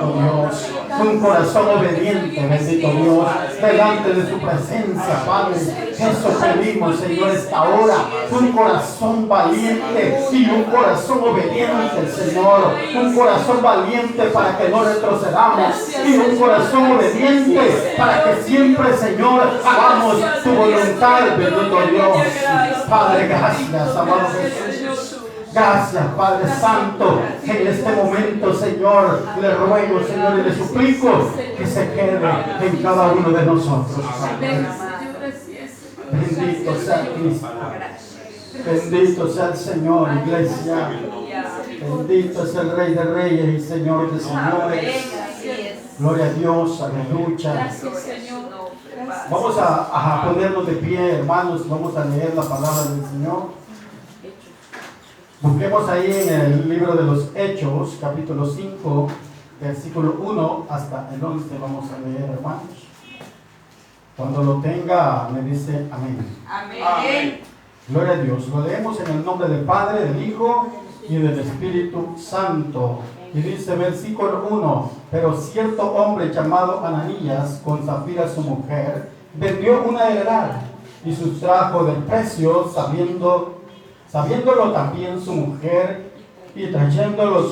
bendito Dios. Un corazón obediente, bendito Dios, delante de tu presencia, Padre. Eso pedimos, Señor, esta hora. Un corazón valiente y un corazón obediente, Señor. Un corazón valiente para que no retrocedamos y un corazón obediente para que siempre, Señor, hagamos tu voluntad, bendito Dios. Padre, gracias, amado Jesús. Gracias, Padre Santo. En este momento, Señor, le ruego, Señor, y le suplico que se quede en cada uno de nosotros. Bendito sea Cristo. Bendito sea el Señor, iglesia. Bendito es el Rey de Reyes y Señor de Señores. Gloria a Dios, aleluya. Vamos a ponernos de pie, hermanos. Vamos a leer la palabra del Señor. Busquemos ahí en el libro de los Hechos, capítulo 5, versículo 1 hasta el 11. Vamos a leer, hermanos. Cuando lo tenga, me dice amén. Amén. Gloria a Dios. Lo leemos en el nombre del Padre, del Hijo y del Espíritu Santo. Y dice versículo 1: pero cierto hombre llamado Ananías, con Zafira su mujer, vendió una heredad y sustrajo del precio, sabiéndolo también su mujer, y trayendo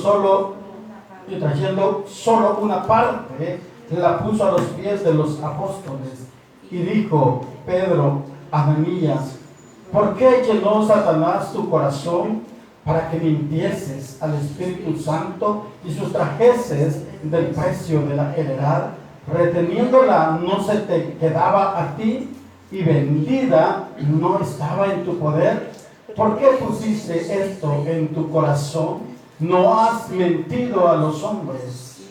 solo una parte, la puso a los pies de los apóstoles. Y dijo Pedro: Ananías, ¿por qué llenó Satanás tu corazón para que mintieses al Espíritu Santo y sustrajeses del precio de la heredad? Reteniéndola no se te quedaba a ti, y vendida no estaba en tu poder. ¿Por qué pusiste esto en tu corazón? No has mentido a los hombres,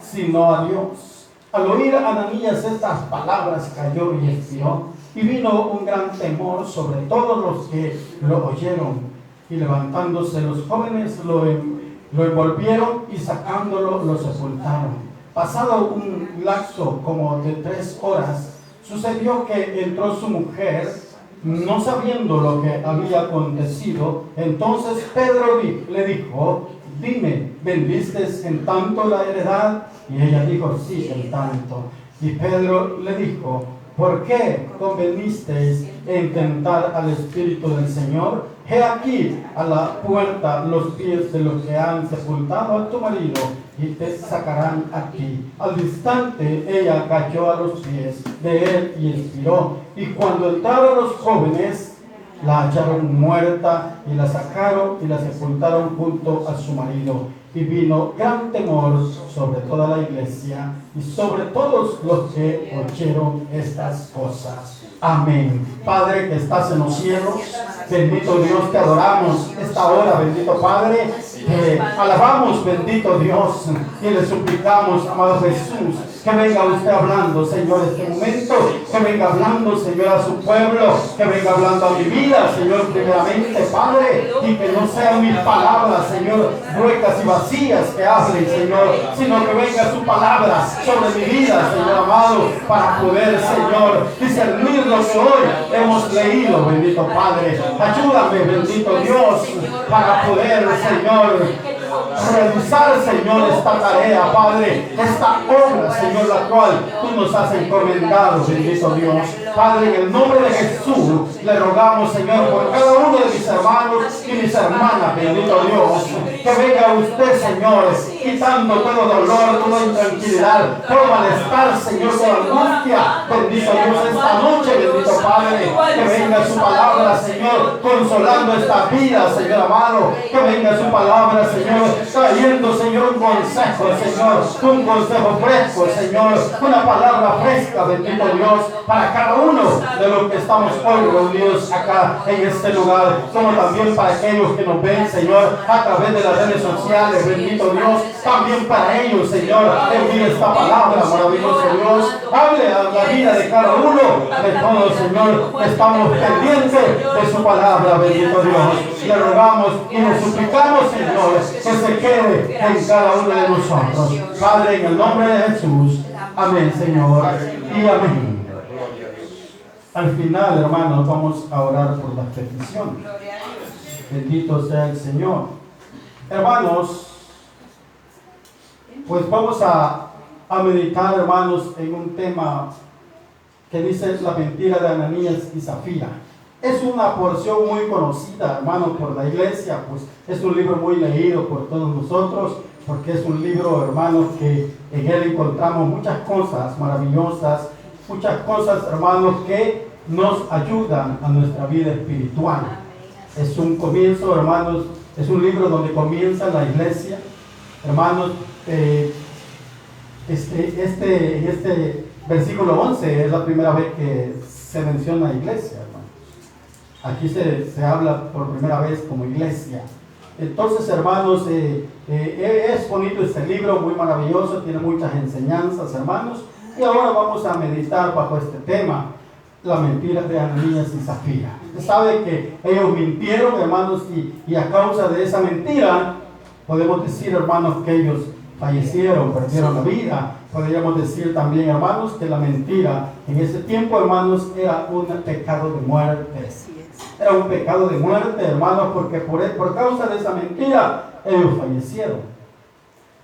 sino a Dios. Al oír a Ananías estas palabras, cayó y expiró, y vino un gran temor sobre todos los que lo oyeron. Y levantándose los jóvenes lo envolvieron y sacándolo lo sepultaron. Pasado un lapso como de 3 horas, sucedió que entró su mujer, no sabiendo lo que había acontecido. Entonces Pedro le dijo: dime, ¿vendiste en tanto la heredad? Y ella dijo: sí, en tanto. Y Pedro le dijo: ¿por qué convenisteis en tentar al Espíritu del Señor? He aquí a la puerta los pies de los que han sepultado a tu marido, y te sacarán a ti. Al instante ella cayó a los pies de él y expiró. Y cuando entraron los jóvenes, la hallaron muerta, y la sacaron y la sepultaron junto a su marido. Y vino gran temor sobre toda la iglesia y sobre todos los que oyeron estas cosas. Amén. Padre que estás en los cielos, bendito Dios, te adoramos esta hora, bendito Padre. Te alabamos, bendito Dios, y le suplicamos, amado Jesús, que venga usted hablando, Señor, este momento, que venga hablando, Señor, a su pueblo, que venga hablando a mi vida, Señor, primeramente, Padre, y que no sean mis palabras, Señor, huecas y vacías que hablen, Señor, sino que venga su palabra sobre mi vida, Señor amado, para poder, Señor, discernir lo que hoy hemos leído, bendito Padre. Ayúdame, bendito Dios, para poder, Señor, realizar, Señor, esta tarea, Padre, esta obra, Señor, la cual tú nos has encomendado, bendito Dios. Padre, en el nombre de Jesús, le rogamos, Señor, por cada uno de mis hermanos y mis hermanas, bendito Dios, que venga usted, Señor, quitando todo dolor, toda intranquilidad, todo malestar, Señor, toda angustia, bendito Dios, esta noche, bendito Padre, que venga su palabra, Señor, consolando esta vida, Señor amado, que venga su palabra, Señor, trayendo, Señor, un consejo, Señor, un consejo fresco, Señor, una palabra fresca, bendito Dios, para cada uno de los que estamos hoy reunidos acá en este lugar, como también para aquellos que nos ven, Señor, a través de las redes sociales, bendito Dios, también para ellos, Señor, envíe esta palabra, maravilloso Dios, hable a la vida de cada uno, de todos, Señor, estamos pendientes de su palabra, bendito Dios, le rogamos y le suplicamos, Señor, que se quede en cada uno de nosotros, Padre, en el nombre de Jesús, amén, Señor, y amén. Al final, hermanos, vamos a orar por las peticiones. Bendito sea el Señor. Hermanos, Pues vamos a meditar, hermanos, en un tema que dice la mentira de Ananías y Zafira. Es una porción muy conocida, hermano, por la iglesia, pues es un libro muy leído por todos nosotros, porque es un libro, hermano, que en él encontramos muchas cosas maravillosas, muchas cosas, hermanos, que nos ayudan a nuestra vida espiritual. Es un comienzo, hermanos, es un libro donde comienza la iglesia, hermanos. Este versículo 11 es la primera vez que se menciona iglesia, hermanos. Aquí se habla por primera vez como iglesia. Entonces, hermanos, es bonito este libro, muy maravilloso, tiene muchas enseñanzas, hermanos. Y ahora vamos a meditar bajo este tema, la mentira de Ananías y Zafira. Usted sabe que ellos mintieron, hermanos, y a causa de esa mentira, podemos decir, hermanos, que ellos fallecieron, perdieron la vida. Podríamos decir también, hermanos, que la mentira en ese tiempo, hermanos, era un pecado de muerte. Era un pecado de muerte, hermanos, porque por causa de esa mentira, ellos fallecieron.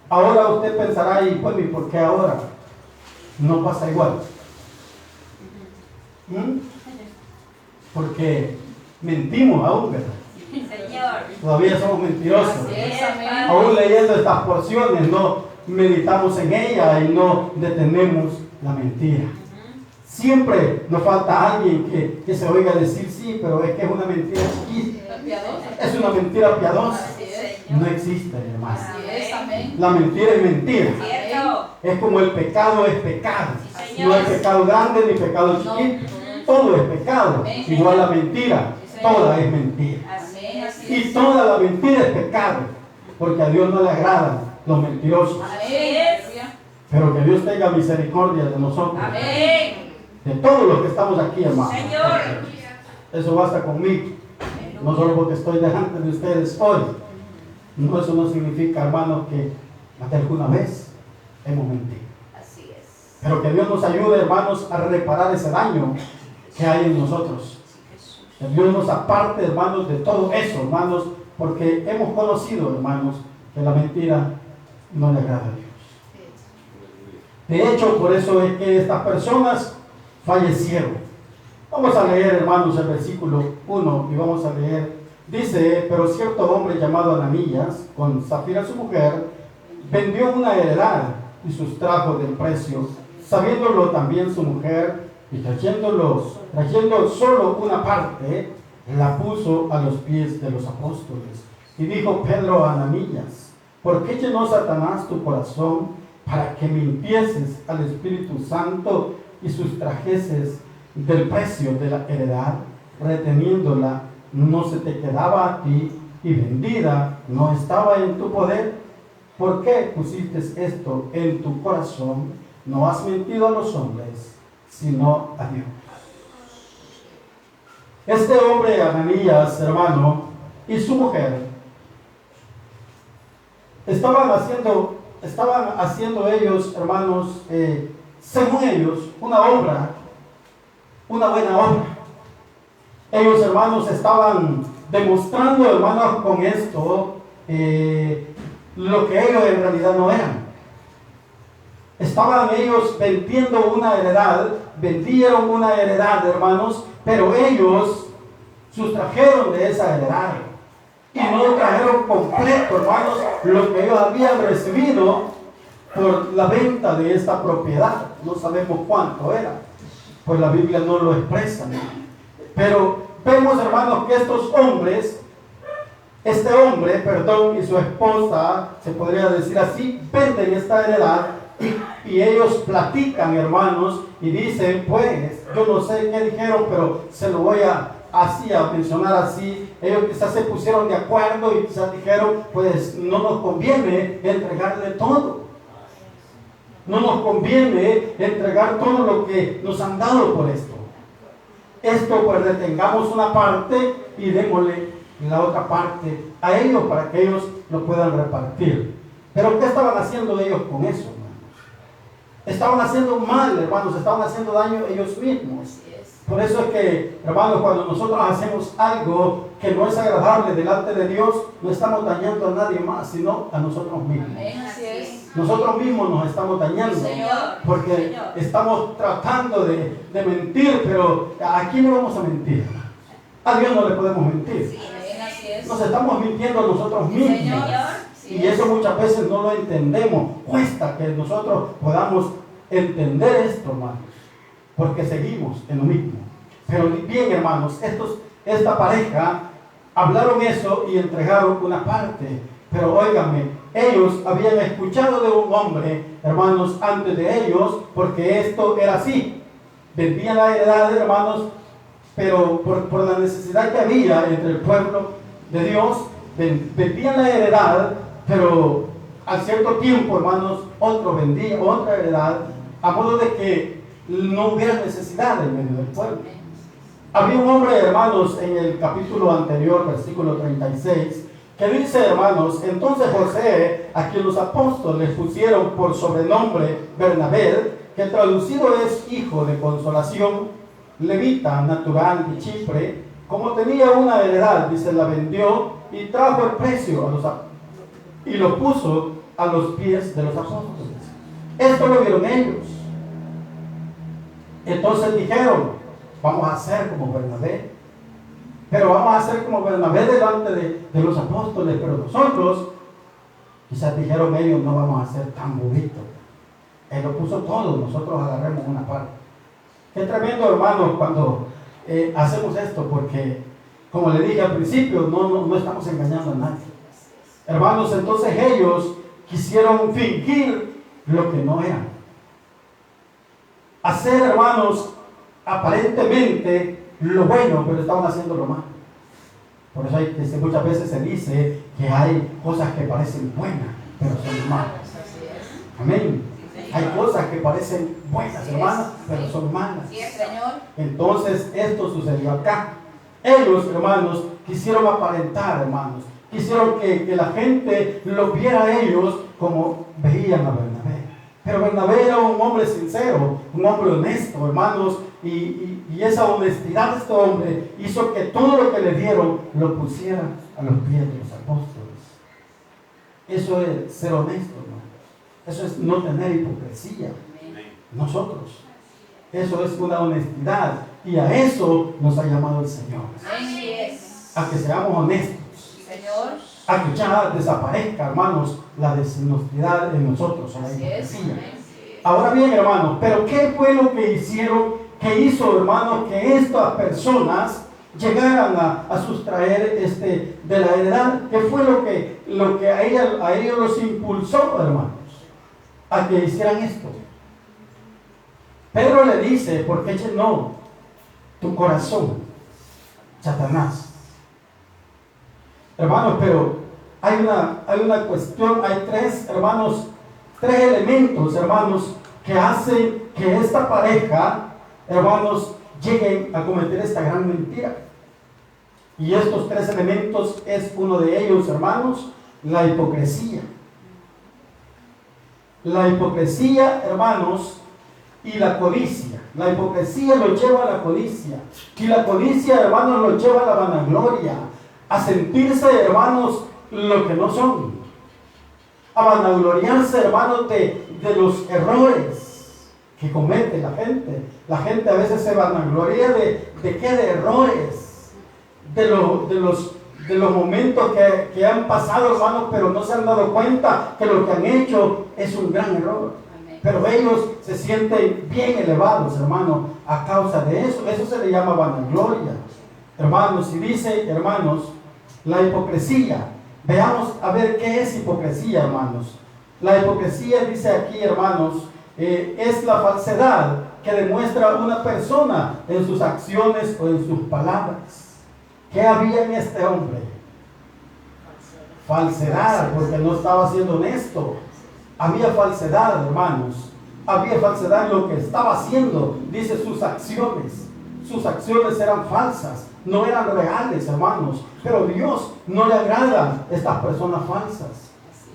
Ahora usted pensará, y pues, ¿y por qué ahora no pasa igual? Porque mentimos aún, ¿verdad? Señor. Todavía somos mentirosos. Es, aún leyendo estas porciones no meditamos en ella y no detenemos la mentira. Siempre nos falta alguien que se oiga decir sí, pero es que es una mentira chiquita. Es una mentira piadosa. No existe, hermano. La mentira es mentira. Es como el pecado es pecado. No hay pecado grande ni pecado chiquito. Todo es pecado. Igual la mentira. Toda es mentira. Y toda la mentira es pecado. Porque a Dios no le agradan los mentirosos. Pero que Dios tenga misericordia de nosotros. De todos los que estamos aquí, hermano. Eso basta conmigo. No solo porque estoy delante de ustedes hoy. No, eso no significa, hermano, que más de alguna vez hemos mentido. Así es. Pero que Dios nos ayude, hermanos, a reparar ese daño que hay en nosotros. Que Dios nos aparte, hermanos, de todo eso, hermanos, porque hemos conocido, hermanos, que la mentira no le agrada a Dios. De hecho, por eso es que estas personas fallecieron. Vamos a leer, hermanos, el versículo 1 y vamos a leer. Dice, pero cierto hombre llamado Ananías, con Zafira su mujer, vendió una heredad y sustrajo del precio, sabiéndolo también su mujer, y trayendo solo una parte, la puso a los pies de los apóstoles. Y dijo Pedro a Ananías, ¿por qué llenó Satanás tu corazón para que mintieses al Espíritu Santo y sustrajeses del precio de la heredad, reteniéndola? No se te quedaba a ti y vendida no estaba en tu poder. ¿Por qué pusiste esto en tu corazón? No has mentido a los hombres, sino a Dios. Este hombre, Ananías, hermano, y su mujer, estaban haciendo ellos, hermanos, según ellos, una obra, una buena obra. Ellos, hermanos, estaban demostrando, hermanos, con esto lo que ellos en realidad no eran. Estaban ellos vendiendo una heredad, vendieron una heredad, hermanos, pero ellos sustrajeron de esa heredad y no trajeron completo, hermanos, lo que ellos habían recibido por la venta de esta propiedad. No sabemos cuánto era, pues la Biblia no lo expresa, ¿no? Pero vemos, hermanos, que este hombre, y su esposa, se podría decir así, venden esta heredad y ellos platican, hermanos, y dicen, pues, yo no sé qué dijeron, pero se lo voy a mencionar así. Ellos quizás se pusieron de acuerdo y quizás dijeron, pues, no nos conviene entregarle todo. No nos conviene entregar todo lo que nos han dado por esto. Esto, pues, retengamos una parte y démosle la otra parte a ellos para que ellos lo puedan repartir. Pero ¿qué estaban haciendo ellos con eso, hermanos? estaban haciendo mal, hermanos, estaban haciendo daño ellos mismos. Por eso es que, hermanos, cuando nosotros hacemos algo que no es agradable delante de Dios, no estamos dañando a nadie más, sino a nosotros mismos. Amén, así es. Nosotros mismos nos estamos dañando, Señor, porque Señor. estamos tratando de mentir, pero ¿a quién le vamos a mentir? A Dios no le podemos mentir. Sí, amén, así es. Nos estamos mintiendo a nosotros mismos. Señor, sí Y eso muchas veces no lo entendemos. Cuesta que nosotros podamos entender esto, hermanos, porque seguimos en lo mismo. Pero bien, hermanos, esta pareja hablaron eso y entregaron una parte. Pero óigame, ellos habían escuchado de un hombre, hermanos, antes de ellos, porque esto era así. Vendían la heredad, hermanos, pero por la necesidad que había entre el pueblo de Dios, vendían la heredad, pero al cierto tiempo, hermanos, otro vendía otra heredad, a modo de que no hubiera necesidad en medio del pueblo. Había un hombre, hermanos, en el capítulo anterior, versículo 36, que dice, hermanos, entonces José, a quien los apóstoles pusieron por sobrenombre Bernabé, que traducido es hijo de consolación, levita natural de Chipre, como tenía una heredad, dice, la vendió y trajo el precio y lo puso a los pies de los apóstoles. Esto lo vieron ellos. Entonces dijeron, vamos a hacer como Bernabé, pero vamos a hacer como Bernabé delante de los apóstoles, pero nosotros, quizás dijeron ellos, no vamos a ser tan bonitos. Él lo puso todo, nosotros agarremos una parte. Qué tremendo, hermanos, cuando hacemos esto, porque como le dije al principio, no estamos engañando a nadie. Hermanos, entonces ellos quisieron fingir lo que no eran. Hacer, hermanos, aparentemente lo bueno, pero estaban haciendo lo malo. Por eso muchas veces se dice que hay cosas que parecen buenas, pero son malas. Amén. Hay cosas que parecen buenas, hermanas, pero son malas. Entonces, esto sucedió acá. Ellos, hermanos, quisieron aparentar, hermanos. Quisieron que la gente lo viera a ellos como veían a Bernabé. Pero Bernabé era un hombre sincero, un hombre honesto, hermanos. Y esa honestidad de este hombre hizo que todo lo que le dieron lo pusiera a los pies de los apóstoles. Eso es ser honesto, hermanos. Eso es no tener hipocresía. Nosotros. Eso es una honestidad. Y a eso nos ha llamado el Señor. A que seamos honestos. A que ya desaparezca, hermanos, la deshonestidad en nosotros, o la hipocresía. Ahora bien, hermanos, pero ¿qué fue lo que hicieron? ¿Qué hizo, hermanos, que estas personas llegaran a sustraer de la heredad? ¿Qué fue lo que a ellos los impulsó, hermanos, a que hicieran esto? Pedro le dice, ¿por qué llenó tu corazón, Satanás? Hermanos, pero hay una cuestión, hay tres elementos, hermanos, que hacen que esta pareja, hermanos, lleguen a cometer esta gran mentira. Y estos tres elementos es uno de ellos, hermanos, la hipocresía. La hipocresía, hermanos, y la codicia. La hipocresía lo lleva a la codicia. Y la codicia, hermanos, lo lleva a la vanagloria. A sentirse, hermanos, lo que no son. A vanagloriarse, hermanos, de los errores que comete la gente. La gente a veces se vanagloria ¿de qué? De errores. De los momentos que han pasado, hermanos, pero no se han dado cuenta que lo que han hecho es un gran error. Pero ellos se sienten bien elevados, hermanos, a causa de eso. Eso se le llama vanagloria. Hermanos, y dice, hermanos, la hipocresía. Veamos a ver qué es hipocresía, hermanos. La hipocresía, dice aquí, hermanos, es la falsedad que demuestra una persona en sus acciones o en sus palabras. ¿Qué había en este hombre? Falsedad, porque no estaba siendo honesto. Había falsedad, hermanos. Había falsedad en lo que estaba haciendo. Dice sus acciones. Sus acciones eran falsas, no eran reales, hermanos. Pero Dios no le agrada a estas personas falsas.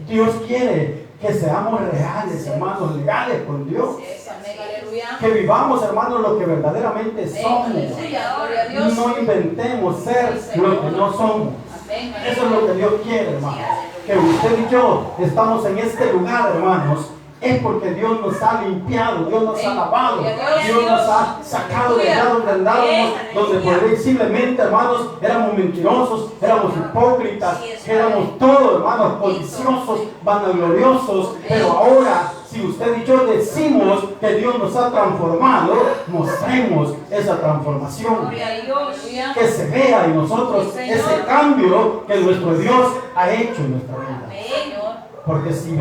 Dios quiere que seamos reales, hermanos, legales con Dios. Así es, amén, aleluya. Que vivamos, hermanos, lo que verdaderamente somos. Aleluya, gloria a Dios. No inventemos ser lo que no somos. Amén, Eso es lo que Dios quiere, hermanos. Que usted y yo estamos en este lugar, hermanos, es porque Dios nos ha limpiado, Dios nos ha lavado, Dios nos ha sacado de allá donde andábamos, donde posiblemente, hermanos, éramos mentirosos, éramos hipócritas, éramos todos, hermanos, codiciosos, vanagloriosos, pero ahora, si usted y yo decimos que Dios nos ha transformado, mostremos esa transformación. Gloria a Dios. Que se vea en nosotros ese cambio que nuestro Dios ha hecho en nuestra vida. Señor. Porque si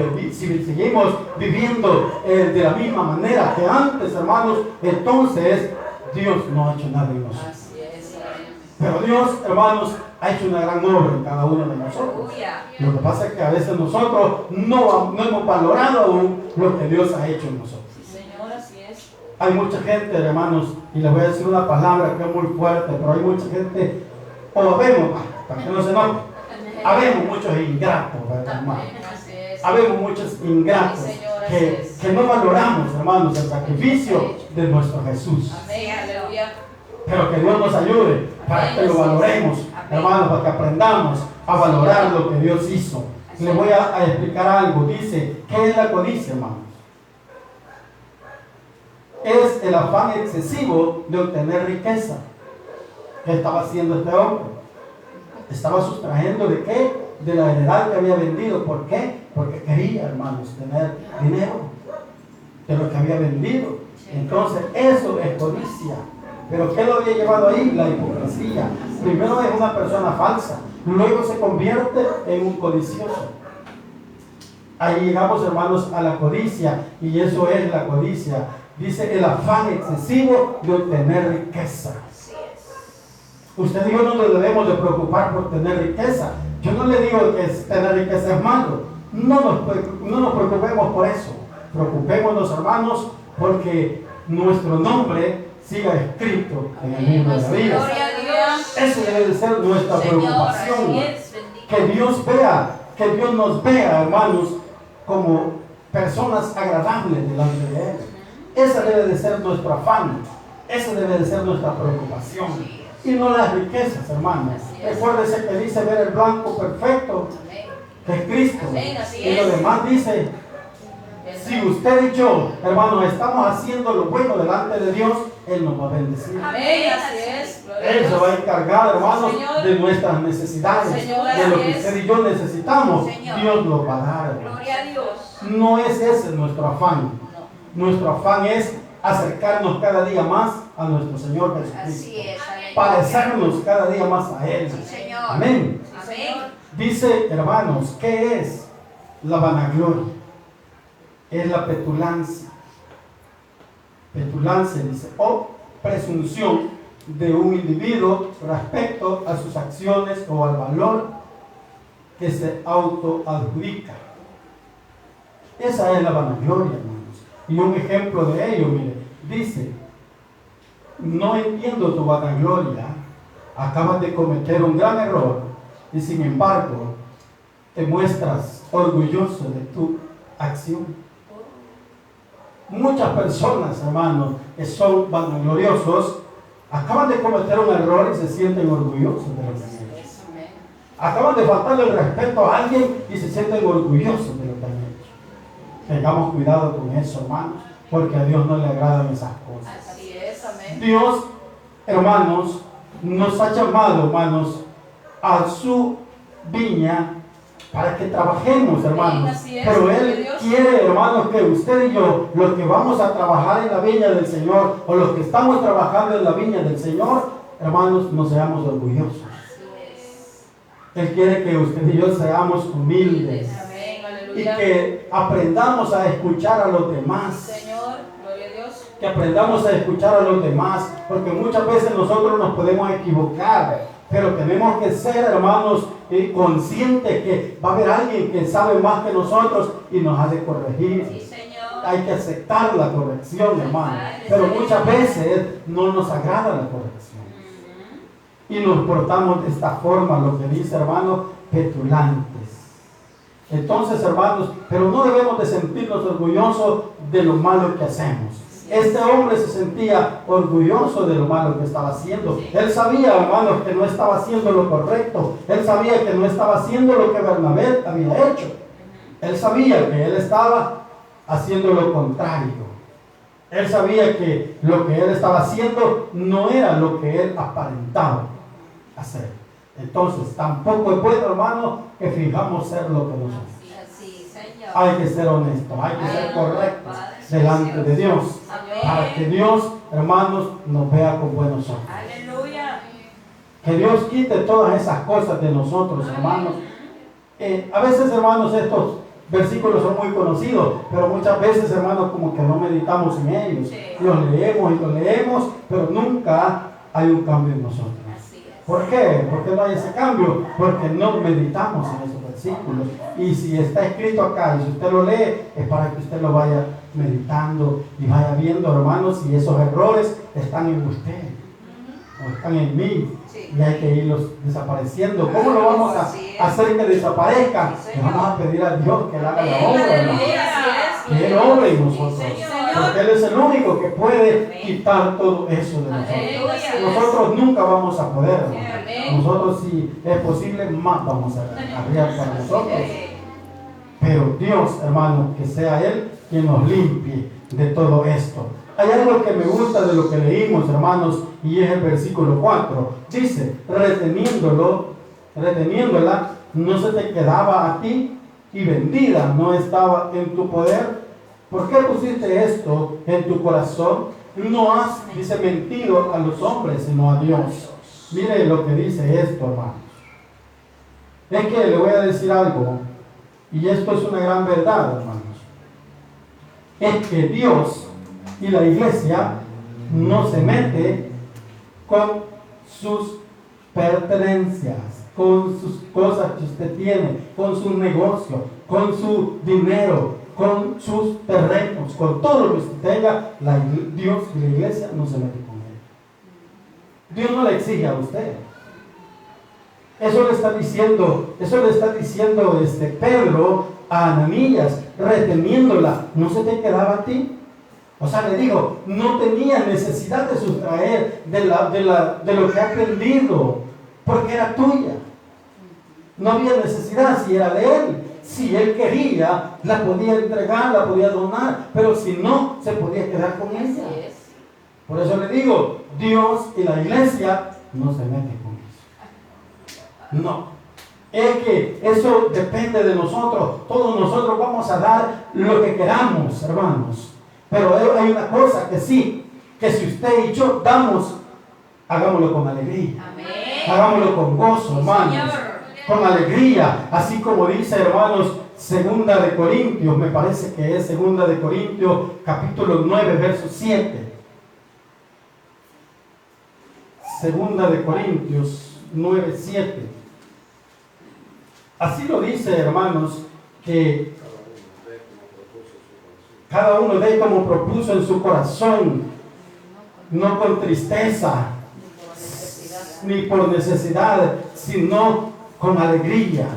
seguimos viviendo de la misma manera que antes, hermanos, entonces Dios no ha hecho nada en nosotros. Así es, amén. Pero Dios, hermanos, ha hecho una gran obra en cada uno de nosotros. Aleluya. Lo que pasa es que a veces nosotros no hemos valorado aún lo que Dios ha hecho en nosotros. Sí, Señor, así es. Hay mucha gente, hermanos, y les voy a decir una palabra que es muy fuerte, pero hay mucha gente, o habemos, para que no se note, habemos muchos ingratos, ¿verdad, hermano? Amén, así es. Habemos muchos ingratos Sí, Señor, así que es. no valoramos, hermanos, el sacrificio de nuestro Jesús. Amén, aleluya. Pero que Dios nos ayude para que lo valoremos, hermanos, para que aprendamos a valorar lo que Dios hizo. Le voy a explicar algo. Dice, ¿qué es la codicia, hermanos? Es el afán excesivo de obtener riqueza. ¿Qué estaba haciendo este hombre? Estaba sustrayendo ¿de qué? De la heredad que había vendido. ¿Por qué? Porque quería, hermanos, tener dinero de lo que había vendido. Entonces, eso es codicia. ¿Pero qué lo había llevado ahí? La hipocresía. Primero es una persona falsa, luego se convierte en un codicioso. Ahí llegamos, hermanos, a la codicia, y eso es la codicia. Dice el afán excesivo de obtener riqueza. Usted y yo no nos debemos de preocupar por tener riqueza. Yo no le digo que tener riqueza es malo. No nos preocupemos por eso. Preocupémonos, hermanos, porque nuestro nombre siga escrito en el libro de la vida. Gloria a Dios. Esa debe de ser nuestra preocupación. Así es, bendito. Que Dios vea, que Dios nos vea, hermanos, como personas agradables delante de Él. Esa debe de ser nuestro afán. Esa debe de ser nuestra preocupación. Y no las riquezas, hermanos. Recuérdese que dice ver el blanco perfecto, Amén. que es Cristo. Amén, así Y lo es. demás dice, si usted y yo, hermanos, estamos haciendo lo bueno delante de Dios, Él nos va a bendecir. Amén, así es. Gloria a Él se Dios. va a encargar, hermanos, Señor. de nuestras necesidades, Señor, de lo así que es. usted y yo necesitamos. Señor. Dios lo va a dar, hermanos. Gloria a Dios. No es ese nuestro afán. Nuestro afán es acercarnos cada día más a nuestro Señor Jesucristo. Así es. Amén. Parecernos cada día más a Él. Sí, Señor. Amén. Amén. Dice, hermanos, ¿qué es la vanagloria? Es la petulancia. Petulancia, dice, o presunción de un individuo respecto a sus acciones o al valor que se autoadjudica. Esa es la vanagloria, hermanos. Y un ejemplo de ello, mire, dice, no entiendo tu vanagloria, acabas de cometer un gran error y sin embargo te muestras orgulloso de tu acción. Muchas personas, hermanos, que son vanagloriosos, acaban de cometer un error y se sienten orgullosos de lo que han hecho. Amén. Acaban de faltarle el respeto a alguien y se sienten orgullosos de lo que han hecho. Tengamos cuidado con eso, hermanos, porque a Dios no le agradan esas cosas. Así es. Amén. Dios, hermanos, nos ha llamado, hermanos, a su viña para que trabajemos, hermanos. Así es, Pero gloria a Él Dios. quiere, hermanos, que usted y yo, los que vamos a trabajar en la viña del Señor, o los que estamos trabajando en la viña del Señor, hermanos, no seamos orgullosos. Así es. Él quiere que usted y yo seamos humildes Amén. y Aleluya. que aprendamos a escuchar a los demás. Señor, gloria a Dios. Que aprendamos a escuchar a los demás, porque muchas veces nosotros nos podemos equivocar, pero tenemos que ser, hermanos, conscientes que va a haber alguien que sabe más que nosotros y nos ha de corregir. Sí, Señor. Hay que aceptar la corrección, hermano, pero muchas veces no nos agrada la corrección y nos portamos de esta forma, lo que dice, hermano, petulantes. Entonces, hermanos, pero no debemos de sentirnos orgullosos de lo malo que hacemos. Este hombre se sentía orgulloso de lo malo que estaba haciendo. Él sabía, hermanos, que no estaba haciendo lo correcto. Él sabía que no estaba haciendo lo que Bernabé había hecho. Él sabía que él estaba haciendo lo contrario. Él sabía que lo que él estaba haciendo no era lo que él aparentaba hacer. Entonces, tampoco es bueno, hermano, que fijamos ser lo que no somos. Hay que ser honestos, hay que ser correctos delante de Dios. Para que Dios, hermanos, nos vea con buenos ojos. Aleluya. Que Dios quite todas esas cosas de nosotros, hermanos. A veces, hermanos, estos versículos son muy conocidos, pero muchas veces, hermanos, como que no meditamos en ellos. Los leemos y los leemos, pero nunca hay un cambio en nosotros. ¿Por qué? ¿Por qué no hay ese cambio? Porque no meditamos en esos versículos. Y si está escrito acá y si usted lo lee, es para que usted lo vaya meditando y vaya viendo, hermanos, si esos errores están en usted o están en mí. Y hay que irlos desapareciendo. ¿Cómo lo vamos a hacer que desaparezcan? Le vamos a pedir a Dios que Él haga la obra, hermano. Que Él obre en nosotros. Porque Él es el único que puede quitar todo eso de nosotros. Nosotros nunca vamos a poder, hermano. Nosotros, si es posible, más vamos a arriar para nosotros. Pero Dios, hermano, que sea Él quien nos limpie de todo esto. Hay algo que me gusta de lo que leímos, hermanos, y es el versículo 4. Dice, reteniéndola, no se te quedaba a ti, y vendida no estaba en tu poder. ¿Por qué pusiste esto en tu corazón? No has, dice, mentido a los hombres, sino a Dios. Mire lo que dice esto, hermanos. Es que le voy a decir algo, y esto es una gran verdad, hermanos. Es que Dios y la iglesia no se mete con sus pertenencias, con sus cosas que usted tiene, con sus negocios, con su dinero, con sus terrenos, con todo lo que usted tenga. Dios y la iglesia no se mete con él. Dios no le exige a usted. Eso le está diciendo Pedro a Ananías, reteniéndola. ¿No se te quedaba a ti? O sea, le digo, no tenía necesidad de sustraer de lo que ha aprendido, porque era tuya. No había necesidad si era de él. Si él quería, la podía entregar, la podía donar, pero si no, se podía quedar con ella. Por eso le digo, Dios y la iglesia no se meten con eso. No. Es que eso depende de nosotros. Todos nosotros vamos a dar lo que queramos, hermanos. Pero hay una cosa que sí, que si usted y yo damos, hagámoslo con alegría. Amén. Hagámoslo con gozo, hermanos. Con alegría. Así como dice, hermanos, Segunda de Corintios, me parece que es Segunda de Corintios, capítulo 9, verso 7. Segunda de Corintios 9, 7. Así lo dice, hermanos, que cada uno dé como propuso en su corazón, no con tristeza, ni por necesidad, sino con alegría.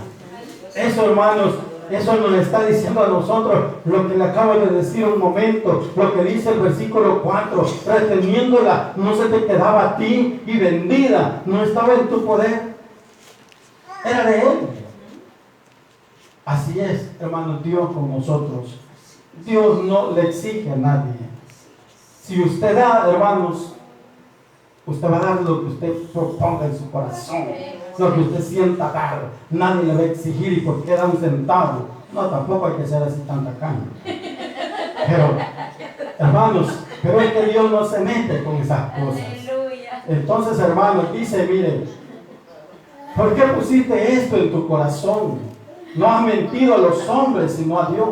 Eso, hermanos, eso nos está diciendo a nosotros lo que le acabo de decir un momento, lo que dice el versículo 4, reteniéndola, no se te quedaba a ti, y vendida, no estaba en tu poder, era de Él. Así es, hermanos, Dios con nosotros. Dios no le exige a nadie. Si usted da, hermanos, usted va a dar lo que usted proponga en su corazón, lo que usted sienta dar. Nadie le va a exigir y por qué da un centavo. No, tampoco hay que ser así tan tacaño. Pero, hermanos, pero es que Dios no se mete con esas cosas. Entonces, hermanos, dice, mire, ¿por qué pusiste esto en tu corazón? No has mentido a los hombres, sino a Dios.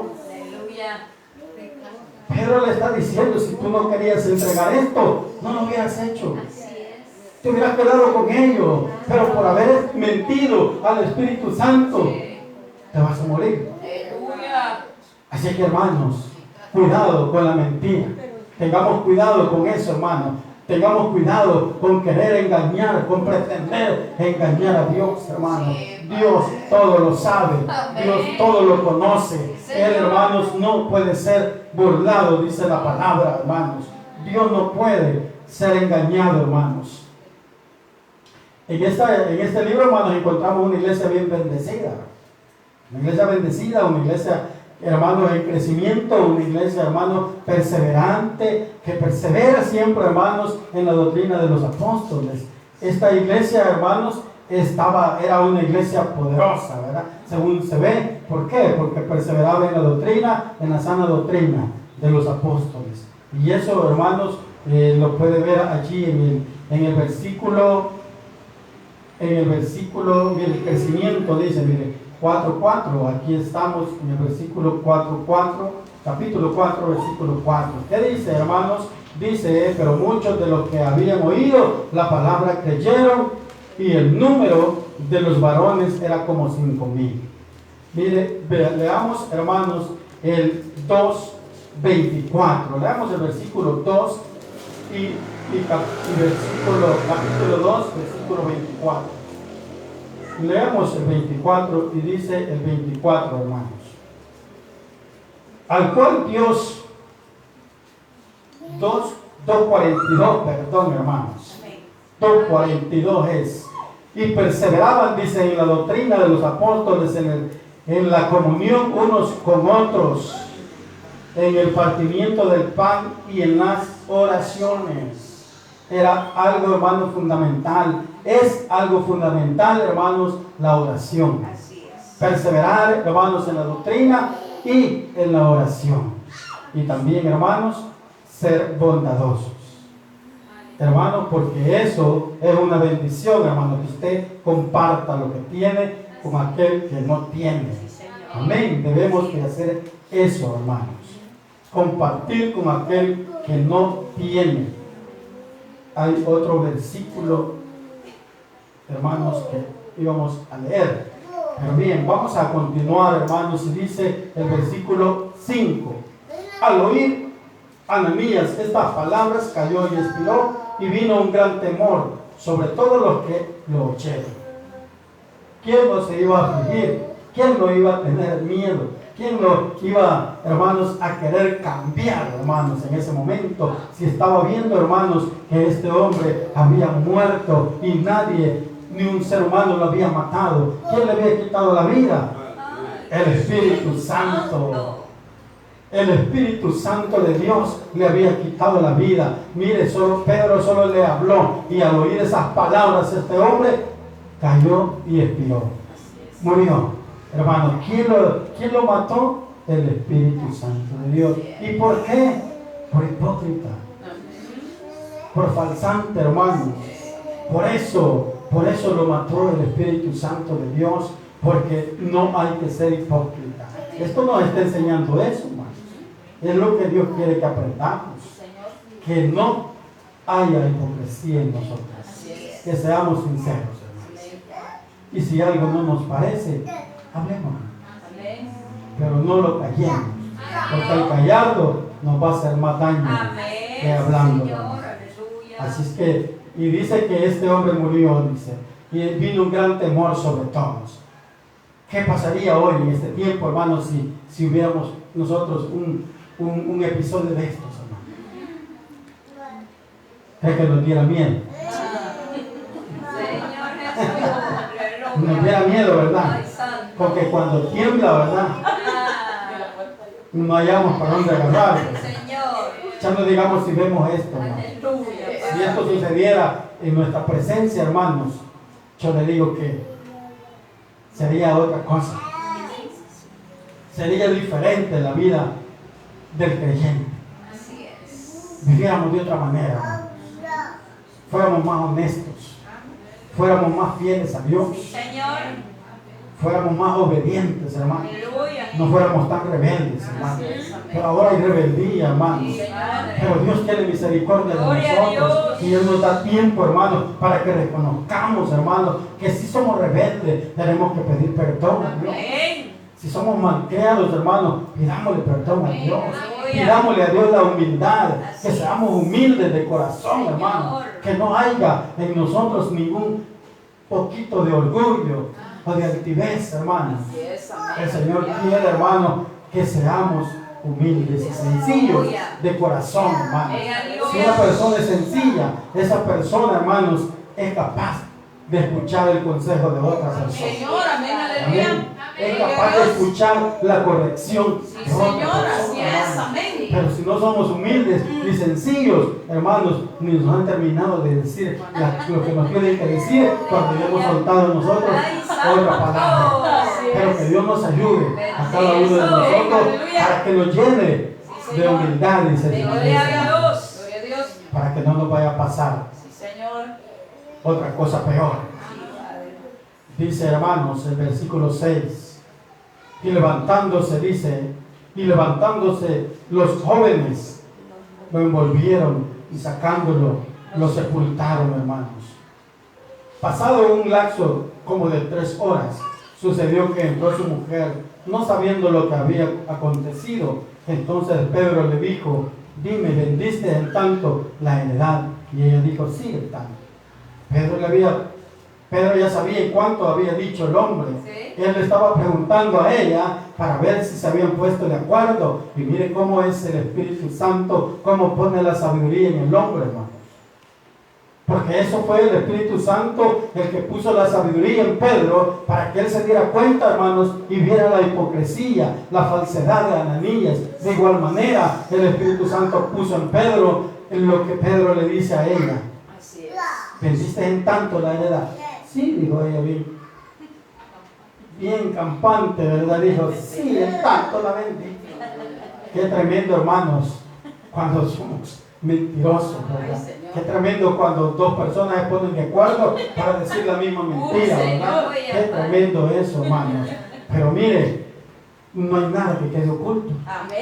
Pedro le está diciendo, si tú no querías entregar esto, no lo hubieras hecho. Te hubieras quedado con ellos, pero por haber mentido al Espíritu Santo, te vas a morir. Así que, hermanos, cuidado con la mentira. Tengamos cuidado con eso, hermanos. Tengamos cuidado con querer engañar, con pretender engañar a Dios, hermanos. Dios todo lo sabe, Dios todo lo conoce. Él, hermanos, no puede ser burlado, dice la palabra, hermanos. Dios no puede ser engañado, hermanos. En este libro, hermanos, encontramos una iglesia bien bendecida. Una iglesia bendecida, una iglesia, hermanos, en crecimiento, una iglesia, hermanos, perseverante, que persevera siempre, hermanos, en la doctrina de los apóstoles. Esta iglesia, hermanos, era una iglesia poderosa, ¿verdad? Según se ve. ¿Por qué? Porque perseveraba en la doctrina, en la sana doctrina de los apóstoles. Y eso, hermanos, lo puede ver allí en el versículo, mire, el crecimiento dice, mire, 4:4, aquí estamos en el versículo 4:4, capítulo 4, versículo 4. ¿Qué dice, hermanos? Dice, pero muchos de los que habían oído la palabra creyeron, y el número de los varones era como 5,000. Mire, leamos, hermanos, el 2:24. Leamos el versículo 2 y capítulo 2, versículo 24. Leamos el 24 y dice el 24, hermanos. Al cual Dios, 2:42, perdón, hermanos. 2:42 es. Y perseveraban, dice, en la doctrina de los apóstoles, en la comunión unos con otros, en el partimiento del pan y en las oraciones. Era algo, hermanos, fundamental. Es algo fundamental, hermanos, la oración. Así es. Perseverar, hermanos, en la doctrina y en la oración. Y también, hermanos, ser bondadosos. Hermanos, porque eso es una bendición, hermanos, que usted comparta lo que tiene con aquel que no tiene. Amén. Debemos de hacer eso, hermanos. Compartir con aquel que no tiene. Hay otro versículo, hermanos, que íbamos a leer. Pero bien, vamos a continuar, hermanos, y dice el versículo 5. Al oír Ananías estas palabras, cayó y expiró, y vino un gran temor sobre todos los que lo oyeron. ¿Quién no se iba a afligir? ¿Quién no iba a tener miedo? ¿Quién no iba, hermanos, a querer cambiar, hermanos, en ese momento? Si estaba viendo, hermanos, que este hombre había muerto y nadie, ni un ser humano lo había matado. ¿Quién le había quitado la vida? El Espíritu Santo. El Espíritu Santo de Dios le había quitado la vida. Mire, Pedro solo le habló, y al oír esas palabras, este hombre cayó y expiró. Murió. Hermano, ¿quién lo mató? El Espíritu Santo de Dios. ¿Y por qué? Por hipócrita. Por falsante, hermano. Por eso lo mató el Espíritu Santo de Dios, porque no hay que ser hipócrita. Esto nos está enseñando eso, hermano. Es lo que Dios quiere que aprendamos. Que no haya hipocresía en nosotros. Que seamos sinceros, hermanos. Y si algo no nos parece, hablemos. Pero no lo callemos. Porque al callarlo nos va a hacer más daño que hablando. Así es que, y dice que este hombre murió, dice, y vino un gran temor sobre todos. ¿Qué pasaría hoy en este tiempo, hermanos, si hubiéramos nosotros un episodio de estos, hermanos? ¿Cree que nos diera miedo? Nos diera miedo, ¿verdad? Porque cuando tiembla, ¿verdad? No hallamos para dónde agarrar. Ya no digamos si vemos esto, hermanos. Si esto sucediera en nuestra presencia, hermanos, yo le digo que sería otra cosa. Sería diferente la vida del creyente. Así es. Viviéramos de otra manera, hermanos. Fuéramos más honestos. Fuéramos más fieles a Dios. Señor. Fuéramos más obedientes, hermanos. Aleluya. No fuéramos tan rebeldes, hermanos. Pero ahora hay rebeldía, hermanos. Pero Dios tiene misericordia de nosotros. Y Él nos da tiempo, hermanos, para que reconozcamos, hermanos, que si somos rebeldes, tenemos que pedir perdón a Dios. Si somos malcriados, hermanos, pidámosle perdón a Dios. Pidámosle a Dios la humildad, Así que es. seamos humildes de corazón, Señor. hermano. Que no haya en nosotros ningún poquito de orgullo o de altivez, hermano. Así es, amén. El Señor quiere, hermano, que seamos humildes y sencillos de corazón, hermano. Si una persona es sencilla, esa persona, hermanos, es capaz de escuchar el consejo de otra persona. Señor, amén, Amén. aleluya. Es capaz de escuchar la corrección Sí, de otra Señor, persona, así es, hermano. amén. Pero si no somos humildes y sencillos, hermanos, ni nos han terminado de decir lo que nos tienen que decir cuando ya hemos soltado nosotros otra palabra. Pero que Dios nos ayude a cada uno de nosotros para que nos llene de humildad y Gloria sencillez, a Dios, gloria a Dios. para que no nos vaya a pasar Sí, Señor. otra cosa peor. Sí, Padre. Dice, hermanos, el versículo 6, y levantándose, dice, y levantándose los jóvenes lo envolvieron y sacándolo lo sepultaron, hermanos. Pasado un lapso como de 3 horas, sucedió que entró su mujer, no sabiendo lo que había acontecido. Entonces Pedro le dijo, dime, ¿vendiste en tanto la heredad? Y ella dijo, sí, en tanto. Pedro ya sabía en cuánto había dicho el hombre. Sí. Él le estaba preguntando a ella para ver si se habían puesto de acuerdo. Y mire cómo es el Espíritu Santo, cómo pone la sabiduría en el hombre, hermanos. Porque eso fue el Espíritu Santo el que puso la sabiduría en Pedro para que él se diera cuenta, hermanos, y viera la hipocresía, la falsedad de Ananías. De igual manera, el Espíritu Santo puso en Pedro en lo que Pedro le dice a ella. Así es. ¿Vendiste en tanto la heredad? Sí, dijo ella bien campante, ¿verdad? Dijo, sí, en tanto la vendí. Qué tremendo, hermanos, cuando somos mentirosos, ¿verdad? Ay, Señor. Qué tremendo cuando 2 personas se ponen de acuerdo para decir la misma mentira, ¿verdad? Señor. Qué tremendo eso, hermanos. Pero mire, no hay nada que quede oculto. Amén,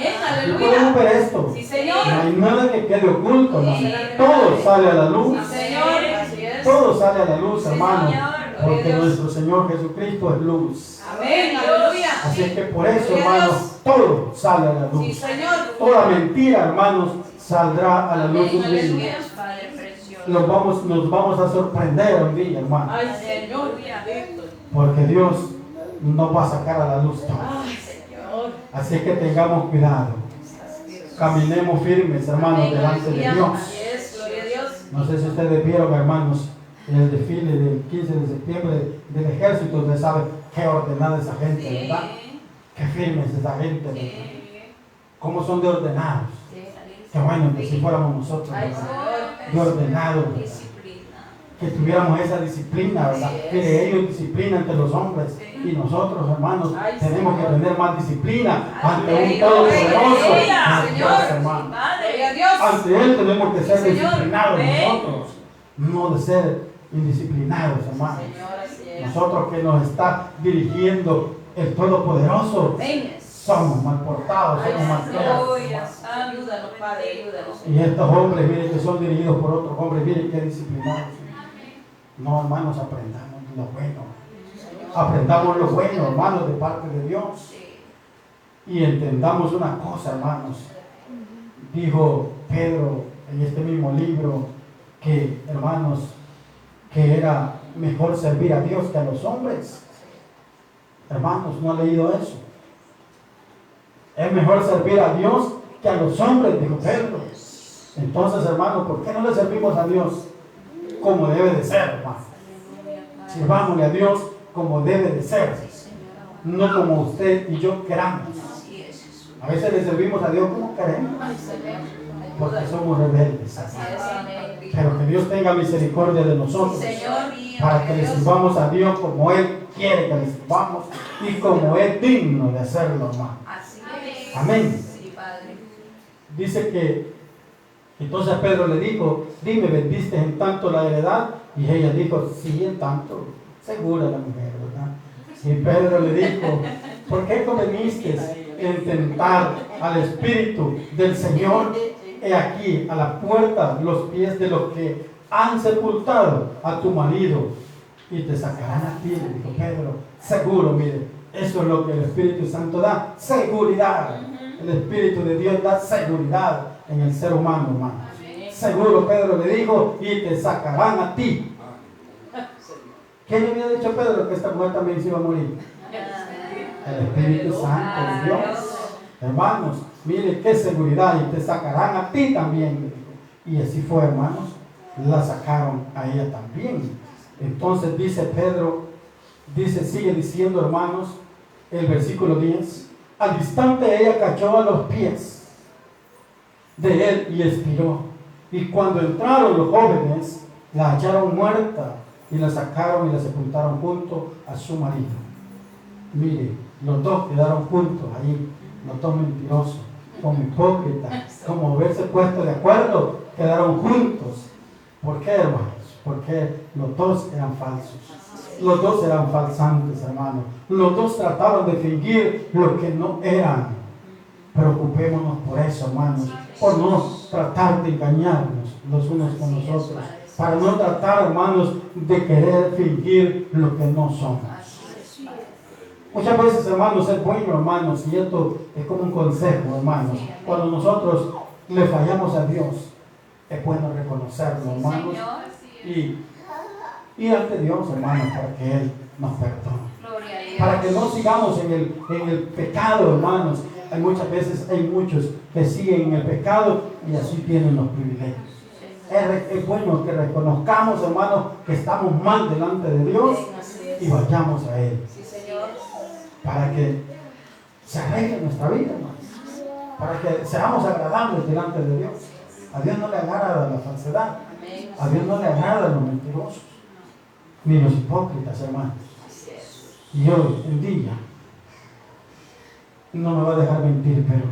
Y podemos aleluya. ver esto. Sí, No Señor. hay nada que quede oculto, hermano. Sí. Todo sale a la luz. Sí, Señor. Así es. Todo sale a la luz, Sí, hermano. Señor. Gloria a Porque Dios. nuestro Señor Jesucristo es luz. Amén, aleluya. Así es que por eso, Gloria a hermanos, Dios. todo sale a la Sí, luz. Señor. Toda mentira, hermanos, saldrá a la luz un día. Aleluya, Padre precioso. Nos vamos a sorprender un día, hermano. Ay, Señor. Porque Dios nos va a sacar a la luz todo. Ay, Señor. Así es que tengamos cuidado. Caminemos firmes, hermanos, delante de Dios. Así es, gloria a Dios. No sé si ustedes vieron, hermanos, el desfile del 15 de septiembre del ejército. Ustedes saben qué ordenada esa gente, ¿verdad? Qué firme es esa gente, ¿verdad? Cómo son de ordenados. Qué bueno que si fuéramos nosotros, Ay, ¿verdad? Señor. De ordenados, ¿verdad? Disciplina. Que tuviéramos esa disciplina, ¿verdad? Así es. Mire, ellos disciplinan ante los hombres y nosotros, hermanos, Ay, tenemos que Señor. tener más disciplina ante un Aleluya, todopoderoso, aleluya, ante Dios, Señor. hermano. Gloria a Dios. Ante Él tenemos que ser Señor. disciplinados Amén. nosotros, no de ser indisciplinados, hermanos. Señor, así es. Nosotros que nos está dirigiendo el Todopoderoso, Amén. somos mal portados, Ay, somos mal criados. aleluya. Ayúdanos, Padre, ayúdanos. Y estos hombres, miren, que son dirigidos por otros hombres, miren qué disciplinados. No, hermanos, aprendamos lo bueno. Aprendamos lo bueno, hermanos, de parte de Dios. Sí. Y entendamos una cosa, hermanos. Dijo Pedro en este mismo libro que, hermanos, que era mejor servir a Dios que a los hombres. Hermanos, ¿no han leído eso? Es mejor servir a Dios que a los hombres, dijo Pedro. Entonces, hermanos, ¿por qué no le servimos a Dios como debe de ser, hermanos? Sirvámosle a Dios como debe de ser, no como usted y yo queramos. Así es, Jesús. A veces le servimos a Dios como queremos, Ay, Señor. porque Ayúdanos. somos rebeldes. Así es, amén. Pero que Dios tenga misericordia de Sí, nosotros, Señor. para que le sirvamos a Dios como Él quiere que le sirvamos y como es digno de hacerlo, hermano. Así es. Amén. Sí, Padre. Dice que entonces Pedro le dijo, dime, ¿vendiste en tanto la heredad? Y ella dijo, sí, en tanto. Segura la mujer, ¿verdad? Y Pedro le dijo, ¿por qué conveniste en tentar al Espíritu del Señor? He aquí a la puerta los pies de los que han sepultado a tu marido y te sacarán a ti, le dijo Pedro. Seguro, mire, eso es lo que el Espíritu Santo da, seguridad. El Espíritu de Dios da seguridad en el ser humano, hermanos. Seguro, Pedro le dijo, y te sacarán a ti. ¿Qué le había dicho Pedro? Que esta mujer también se iba a morir. El Espíritu Santo de Dios. Hermanos, mire qué seguridad, y te sacarán a ti también. Y así fue, hermanos. La sacaron a ella también. Entonces dice Pedro, sigue diciendo, hermanos, el versículo 10. Al instante ella cayó a los pies de él y expiró. Y cuando entraron los jóvenes, la hallaron muerta y la sacaron y la sepultaron junto a su marido. Mire, los dos quedaron juntos ahí, los dos mentirosos, como hipócritas, como haberse puesto de acuerdo, quedaron juntos. ¿Por qué, hermanos? Porque los dos eran falsos. Los dos eran falsantes, hermanos. Los dos trataban de fingir lo que no eran. Preocupémonos por eso, hermanos, por no tratar de engañarnos los unos con los otros, para no tratar, hermanos, de querer fingir lo que no somos. Muchas veces, hermanos, es bueno, hermanos, y esto es como un consejo, hermanos, cuando nosotros le fallamos a Dios, es bueno reconocerlo, hermanos, y ir ante Dios, hermanos, para que Él nos perdone, para que no sigamos en el pecado, hermanos. Hay muchas veces, hay muchos que siguen en el pecado y así tienen los privilegios. Es bueno que reconozcamos, hermanos, que estamos mal delante de Dios y vayamos a Él, para que se arregle nuestra vida, hermanos, para que seamos agradables delante de Dios. A Dios no le agrada la falsedad, a Dios no le agrada los mentirosos, ni los hipócritas, hermanos. Y hoy en día, no me va a dejar mentir, pero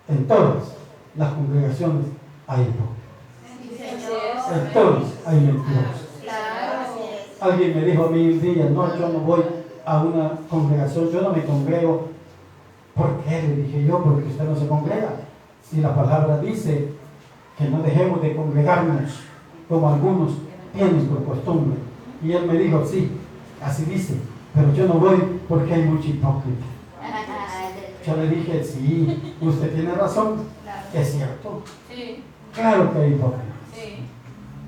en todas las congregaciones hay hipócritas, en todas hay mentirosos. Alguien me dijo a mí un día, no, yo no voy a una congregación, yo no me congrego. ¿Por qué? Le dije yo, porque usted no se congrega. Si la palabra dice que no dejemos de congregarnos como algunos tienen por costumbre. Y él me dijo, sí, así dice, pero yo no voy porque hay mucho hipócrita. Yo le dije, sí, usted tiene razón, es cierto. Claro que hay hipócritas.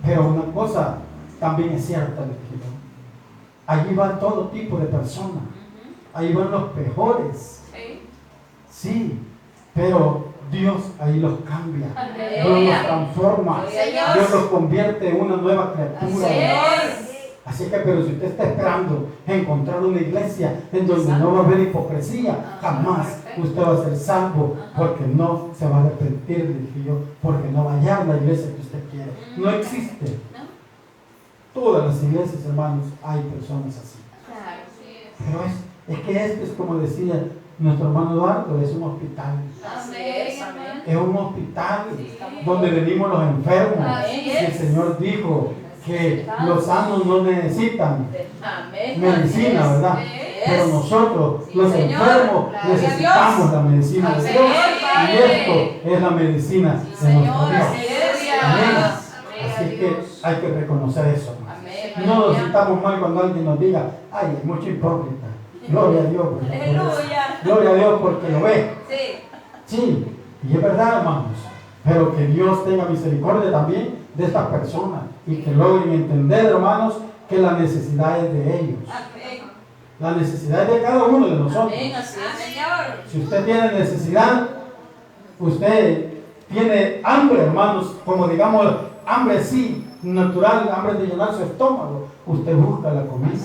Pero una cosa también es cierta, le dije yo. Allí van todo tipo de personas. Ahí van los peores. Sí, pero Dios ahí los cambia. Dios los transforma. Dios los convierte en una nueva criatura. Así que, pero si usted está esperando encontrar una iglesia en donde no va a haber hipocresía, jamás usted va a ser salvo, porque no se va a arrepentir, le dije yo, porque no va a hallar la iglesia que usted quiere. No existe. Todas las iglesias, hermanos, hay personas así. Pero es que esto es como decía nuestro hermano Eduardo, es un hospital. Es un hospital donde venimos los enfermos. Y el Señor dijo que los sanos no necesitan medicina, ¿verdad? Pero nosotros, los enfermos, necesitamos la medicina de Dios. Y esto es la medicina de nuestro Dios. Amén. Así que hay que reconocer eso. No nos sintamos mal cuando alguien nos diga, ay, es mucho hipócrita. Gloria a Dios. Gloria a Dios porque lo ve. Sí, y es verdad, hermanos. Pero que Dios tenga misericordia también de estas personas y que logren entender, hermanos, que la necesidad es de ellos. La necesidad es de cada uno de nosotros. Si usted tiene necesidad, usted tiene hambre, hermanos, como digamos, hambre sí, natural, hambre de llenar su estómago, usted busca la comida.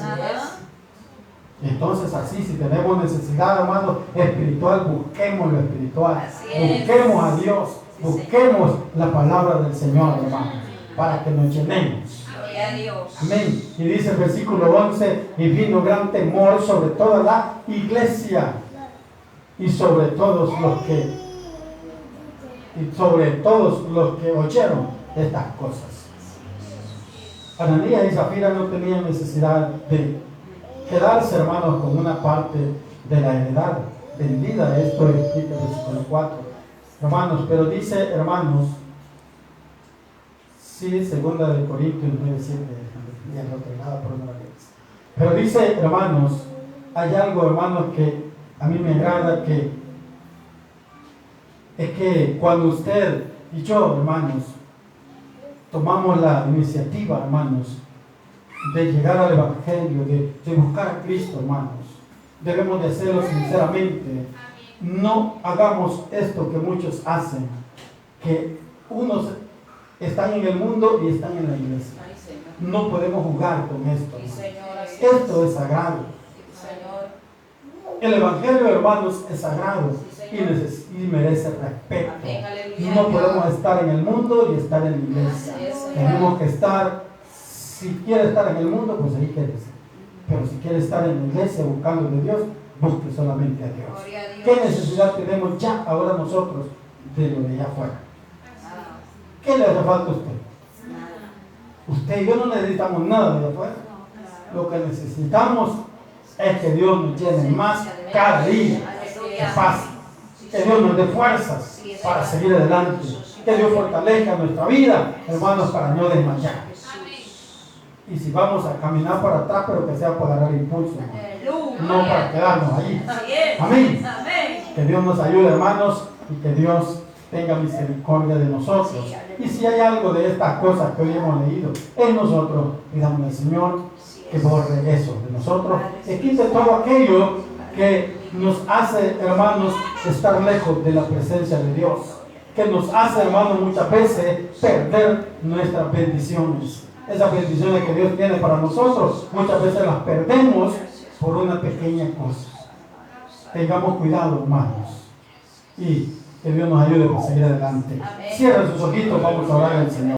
Entonces así, si tenemos necesidad, hermanos, espiritual, busquemos lo espiritual, busquemos a Dios, busquemos la palabra del Señor, hermanos, para que nos llenemos. Amén. Y dice el versículo 11, y vino gran temor sobre toda la iglesia y sobre todos los que oyeron estas cosas. Ananías y Zafira no tenían necesidad de quedarse, hermanos, con una parte de la heredad vendida. Esto explica el versículo 4, hermanos. Pero dice, hermanos, sí, segunda de Corintios 9:7, pero dice, hermanos, hay algo, hermanos, que a mí me agrada, que es que cuando usted y yo, hermanos, tomamos la iniciativa, hermanos, de llegar al Evangelio, de buscar a Cristo, hermanos, debemos de hacerlo sinceramente. No hagamos esto que muchos hacen, que unos están en el mundo y están en la iglesia. Ay, Señor. No podemos jugar con esto, Sí, hermanos. Señor, así es. Esto es sagrado. Sí, Señor. El Evangelio, hermanos, es sagrado Sí, y, Señor. y merece respeto. Amén, aleluya. No podemos estar en el mundo y estar en la iglesia. Así es, Señor. Tenemos que estar, si quiere estar en el mundo, pues ahí quédese. Pero si quiere estar en la iglesia buscando de Dios, busque solamente a Dios. Gloria a Dios. ¿Qué necesidad tenemos ya ahora nosotros de lo de allá afuera? Nada. ¿Qué le hace falta a usted? Nada. Usted y yo no necesitamos nada de allá afuera. Lo que necesitamos es que Dios nos llene más cada día de paz. Que Dios nos dé fuerzas para seguir adelante. Que Dios fortalezca nuestra vida, hermanos, para no desmayar. Y si vamos a caminar para atrás, pero que sea para agarrar impulso, hermano. No para quedarnos allí. Así es. Amén. Amén. Que Dios nos ayude, hermanos, y que Dios tenga misericordia de nosotros. Y si hay algo de estas cosas que hoy hemos leído en nosotros, pidamos al Señor que borre eso de nosotros, que quite todo aquello que nos hace, hermanos, estar lejos de la presencia de Dios, que nos hace, hermanos, muchas veces perder nuestras bendiciones. Esas bendiciones que Dios tiene para nosotros, muchas veces las perdemos por una pequeña cosa. Tengamos cuidado, hermanos, y que Dios nos ayude para seguir adelante. Cierren sus ojitos, vamos a orar al Señor.